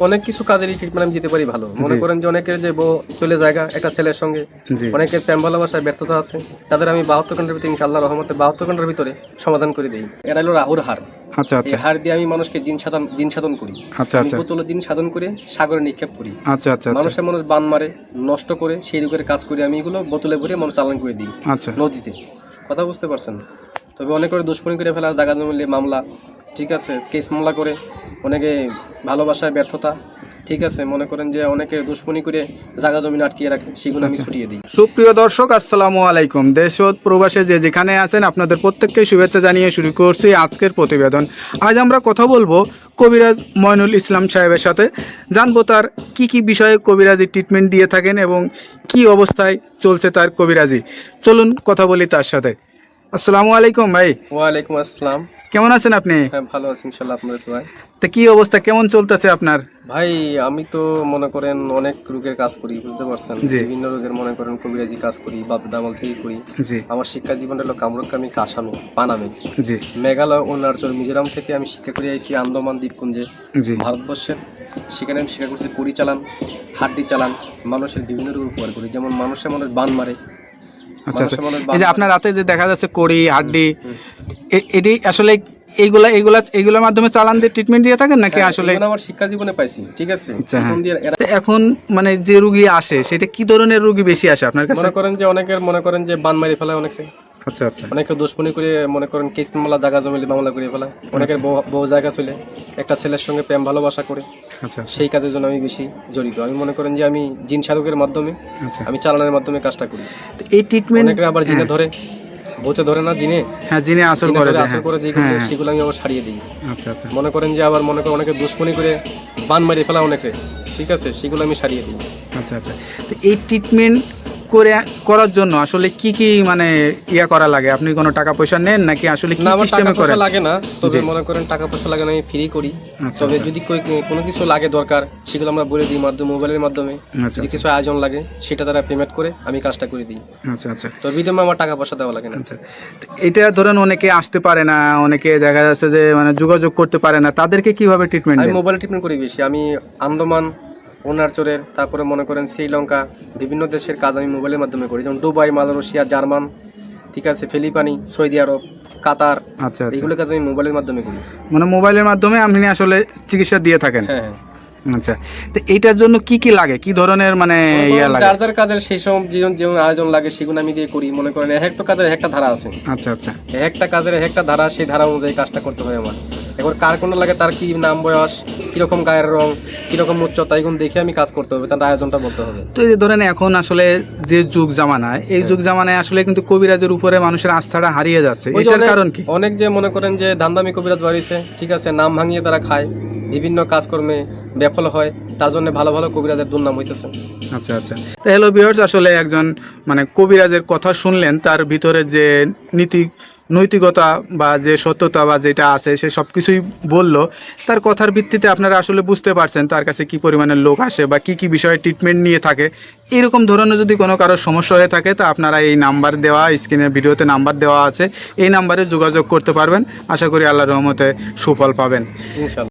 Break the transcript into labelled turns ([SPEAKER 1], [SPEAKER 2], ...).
[SPEAKER 1] অনেক কিছু কাজেরই ট্রিটমেন্ট আমি দিতে পারি ভালো। মনে করেন যে অনেকের যে বউ চলে জায়গা একটা ছেলের সঙ্গে, অনেকের প্রেম ভালোবাসায় ব্যর্থতা আছে, তাদের আমি 72 ঘন্টার ভিতরে ইনশাআল্লাহ রহমতে 72 ঘন্টার ভিতরে সমাধান করে দিই। এরা হলো রাহুর হার।
[SPEAKER 2] আচ্ছা
[SPEAKER 1] এই
[SPEAKER 2] আচ্ছা
[SPEAKER 1] হার দিয়ে আমি মানুষকে জিন সাধন করি।
[SPEAKER 2] আচ্ছা
[SPEAKER 1] আমি
[SPEAKER 2] আচ্ছা
[SPEAKER 1] বোতল জিন সাধন করে সাগরে নিক্ষেপ করি।
[SPEAKER 2] আচ্ছা আচ্ছা
[SPEAKER 1] মানুষ বান মারে, নষ্ট করে, সেই রোগের কাজ করি আমি, এগুলো বোতলে ভরে মানুষ চালান করে দিই
[SPEAKER 2] আচ্ছা
[SPEAKER 1] নদীতে। কথা বুঝতে পারছেন? তবে অনেক করে দুশ্মনী করে ফেলা, জায়গা জমিলে মামলা, ঠিক আছে, কেস মামলা করে, অনেকে ভালোবাসায় ব্যর্থতা, ঠিক আছে, মনে করেন যে অনেকে দুশ্মনী করে জায়গা জমিন আটকিয়ে রাখে, সেগুলো আমি ছুটিয়ে দিই।
[SPEAKER 2] সুপ্রিয় দর্শক, আসসালামু আলাইকুম। দেশ ও প্রবাসে যে যেখানে আছেন আপনাদের প্রত্যেককে শুভেচ্ছা জানিয়ে শুরু করছি আজকের প্রতিবেদন। আজ আমরা কথা বলবো কবিরাজ মইনুল ইসলাম সাহেবের সাথে। জানবো তার কি বিষয়ে কবিরাজি ট্রিটমেন্ট দিয়ে থাকেন এবং কি অবস্থায় চলছে তার কবিরাজি। চলুন কথা বলি তার সাথে। আসসালামু আলাইকুম ভাই।
[SPEAKER 1] ওয়ালাইকুম আসসালাম।
[SPEAKER 2] কেমন আছেন আপনি?
[SPEAKER 1] হ্যাঁ, ভালো আছি ইনশাল্লাহ, আপনাদের দোয়ায়।
[SPEAKER 2] তা কি অবস্থা, কেমন চলতেছে আপনার?
[SPEAKER 1] ভাই আমি তো মনে করেন অনেক রোগের কাজ করি, বুঝতে পারছেন, বিভিন্ন রোগের মনে করেন কবিরাজি কাজ করি, বাপ দামাল থেকে করি। আমার শিক্ষা জীবন হলো কামরুকামি, কাসামে, পানামে, মেঘালয়, অরুণাচল, মিজোরাম থেকে আমি শিক্ষা করে আইছি আন্দামান দ্বীপপুঞ্জে, ভারতবর্ষের। সেখানে আমি শিক্ষা করছি কুড়ি চালান, হাড্ডি চালান, মানুষের বিভিন্ন রোগ উপকার করি। যেমন মানুষের মনে বান মারে।
[SPEAKER 2] আচ্ছা আচ্ছা, এই যে আপনার রাতে যে দেখা যাচ্ছে কড়ি হাড্ডি, এটি আসলে এইগুলোর মাধ্যমে চালান দিয়ে ট্রিটমেন্ট দিয়ে থাকেন নাকি? আসলে
[SPEAKER 1] আমার শিক্ষা জীবনে পাইছি, ঠিক আছে।
[SPEAKER 2] এখন মানে যে রোগী আসে সেটা কি ধরনের রোগী বেশি আসে আপনার কাছে?
[SPEAKER 1] মনে করেন যে অনেকের মনে করেন যে বান মারি ফেলায় অনেকে।
[SPEAKER 2] আচ্ছা আচ্ছা,
[SPEAKER 1] অনেকে দুশ্মনী করে মনে করেন কেস মামলা, জায়গা জমিলে মামলা করে ফেলায়। অনেকের বউ জায়গা চলে একটা ছেলের সঙ্গে প্রেম ভালোবাসা করে।
[SPEAKER 2] আচ্ছা,
[SPEAKER 1] সেই কাজের জন্য আমি বেশি জড়িত। আমি মনে করেন যে আমি জিন সাধকের মাধ্যমে, আমি চালানোর মাধ্যমে কাজটা করি।
[SPEAKER 2] এই ট্রিটমেন্ট
[SPEAKER 1] অনেকে আবার জিনে ধরে, বউতে ধরে না, জিনে,
[SPEAKER 2] হ্যাঁ জিনে আসর করে
[SPEAKER 1] সেগুলো আমি আবার ছাড়িয়ে দিই।
[SPEAKER 2] আচ্ছা আচ্ছা,
[SPEAKER 1] মনে করেন যে আবার মনে করেন অনেকে দুশ্মনী করে বান মারি ফেলা অনেকে, ঠিক আছে, সেগুলো আমি ছাড়িয়ে দিই।
[SPEAKER 2] আচ্ছা আচ্ছা, তো এই ট্রিটমেন্ট করার জন্য আসলে কি মানে করা লাগে? আপনি কোনো টাকা পয়সা নেন নাকি আসলে কি সিস্টেমে করেন?
[SPEAKER 1] লাগে না, তবে মনে করেন টাকা পয়সা লাগে না, আমি ফ্রি করি। তবে যদি কোনো কিছু লাগে দরকার, সেগুলো আমরা বলে দিই মোবাইলের মাধ্যমে। যদি কিছু আয়োজন লাগে সেটা দ্বারা পেমেন্ট করে আমি কাজটা করে দিই।
[SPEAKER 2] আচ্ছা আচ্ছা,
[SPEAKER 1] তো বিধমে আমার টাকা পয়সা দেওয়া লাগে না।
[SPEAKER 2] আচ্ছা, এটা ধরেন অনেকে আসতে পারে না, অনেকে দেখা যাচ্ছে যে মানে যোগাযোগ করতে পারে না, তাদেরকে কিভাবে ট্রিটমেন্ট?
[SPEAKER 1] আমি মোবাইলে ট্রিটমেন্ট করি বেশি। আমি আন্দামান, অরুণাচলের, তারপরে মনে করেন শ্রীলঙ্কা, বিভিন্ন দেশের কাজ আমি মোবাইলের মাধ্যমে করি। যেমন দুবাই, মালয়েশিয়া, জার্মান, ঠিক আছে, ফিলিপাইনি, সৌদি আরব, কাতার,
[SPEAKER 2] আচ্ছা,
[SPEAKER 1] এগুলো কাজ আমি মোবাইলের মাধ্যমে করি।
[SPEAKER 2] মানে মোবাইলের মাধ্যমে আপনি আসলে চিকিৎসা দিয়ে থাকেন?
[SPEAKER 1] হ্যাঁ।
[SPEAKER 2] আচ্ছা, তো এইটার জন্য কি লাগে, কি ধরনের মানে
[SPEAKER 1] যার যার কাজের সেই সব যেমন আয়োজন লাগে সেগুলো আমি দিয়ে করি। মনে করেন একটা কাজের একটা ধারা আছে। আচ্ছা আচ্ছা, একটা কাজের একটা ধারা, সেই ধারা অনুযায়ী কাজটা করতে হয় আমার। এবার কার কোন লাগে, তার কি নাম, বয়স, কিরকম গায়ের রং, কিরকম উচ্চতা, এগুলো দেখে আমি কাজ করতে হবে, তার আয়োজনটা বলতে হবে।
[SPEAKER 2] তো এই যে ধরেন এখন আসলে যে যুগ জামানায়, এই যুগ জামানায় আসলে কিন্তু কবিরাজের উপরে মানুষের আস্থাটা হারিয়ে যাচ্ছে। এটার কারণ কি? অনেক
[SPEAKER 1] যে মনে করেন যে ধান্দামি কবিরাজ বাড়িছে, ঠিক আছে, নাম ভাঙিয়ে তারা খায়, বিভিন্ন কাজকর্মে ব্যাফল হয়, তার জন্য ভালো ভালো কবিরাজের দুর্নাম হইতেছে।
[SPEAKER 2] আচ্ছা আচ্ছা, তো হ্যালো ভিউয়ার্স, আসলে একজন মানে কবিরাজের কথা শুনলেন, তার ভিতরে যে নৈতিকতা বা যে সত্যতা বা যেটা আছে সে সব কিছুই বললো। তার কথার ভিত্তিতে আপনারা আসলে বুঝতে পারছেন তার কাছে কি পরিমাণের লোক আসে বা কি বিষয়ে ট্রিটমেন্ট নিয়ে থাকে। এরকম ধরনের যদি কোনো কারোর সমস্যা হয়ে থাকে তা আপনারা এই নাম্বার দেওয়া, স্ক্রিনের ভিডিওতে নাম্বার দেওয়া আছে, এই নাম্বারে যোগাযোগ করতে পারবেন। আশা করি আল্লাহর রহমতে সুফল পাবেন ইনশাআল্লাহ।